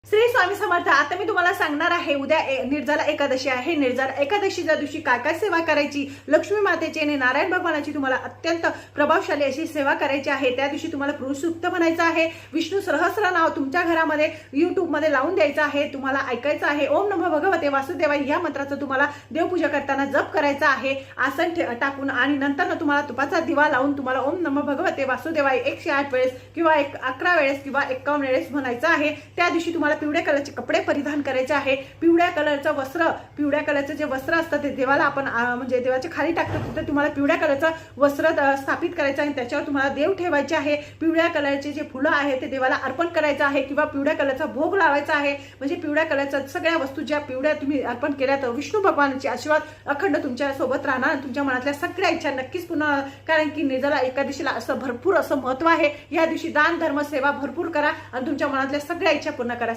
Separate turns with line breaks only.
श्री स्वामी समर्थ। आता मी तुम्हाला सांगणार आहे, उद्या निर्जला एकादशी आहे। निर्जला एकादशीच्या दिवशी काय काय सेवा करायची, लक्ष्मी मातेची आणि नारायण भगवानाची तुम्हाला अत्यंत प्रभावशाली अशी सेवा करायची आहे। त्या दिवशी तुम्हाला पुरुष सूक्त म्हणायचं आहे, विष्णू सहस्त्र नाव तुमच्या घरामध्ये YouTube मध्ये लावून द्यायचं आहे, तुम्हाला ऐकायचं आहे। ओम नमः भगवते वासुदेवाय या मंत्राचं तुम्हाला देवपूजा करताना जप करायचा आहे, आसन टाकून, आणि नंतर तुम्हाला तुपाचा दिवा लावून तुम्हाला ओम नमः भगवते वासुदेवाय 108 वेळेस किंवा 11 वेळेस किंवा 51 वेळेस म्हणायचं आहे। त्या दिवशी तुम्हाला पिवळ्या कलरचे कपडे परिधान करायचे आहे, पिवळ्या कलरचं वस्त्र, पिवळ्या कलरचे जे वस्त्र असतं ते देवाला आपण म्हणजे देवाच्या खाली टाकतो, तिथे तुम्हाला पिवळ्या कलरचं वस्त्र स्थापित करायचं आहे, त्याच्यावर तुम्हाला देव ठेवायचे आहे। पिवळ्या कलरचे जे फुलं आहेत ते देवाला अर्पण करायचं आहे किंवा पिवळ्या कलरचा भोग लावायचा आहे। म्हणजे पिवळ्या कलरच्या सगळ्या वस्तू ज्या पिवळ्या तुम्ही अर्पण केल्या तर विष्णू भगवानाचे आशीर्वाद अखंड तुमच्या सोबत राहणार, तुमच्या मनातल्या सगळ्या इच्छा नक्कीच पूर्ण। कारण की निर्जला एकादशीला असं भरपूर असं महत्त्व आहे। या दिवशी दान धर्म सेवा भरपूर करा आणि तुमच्या मनातल्या सगळ्या इच्छा पूर्ण करा।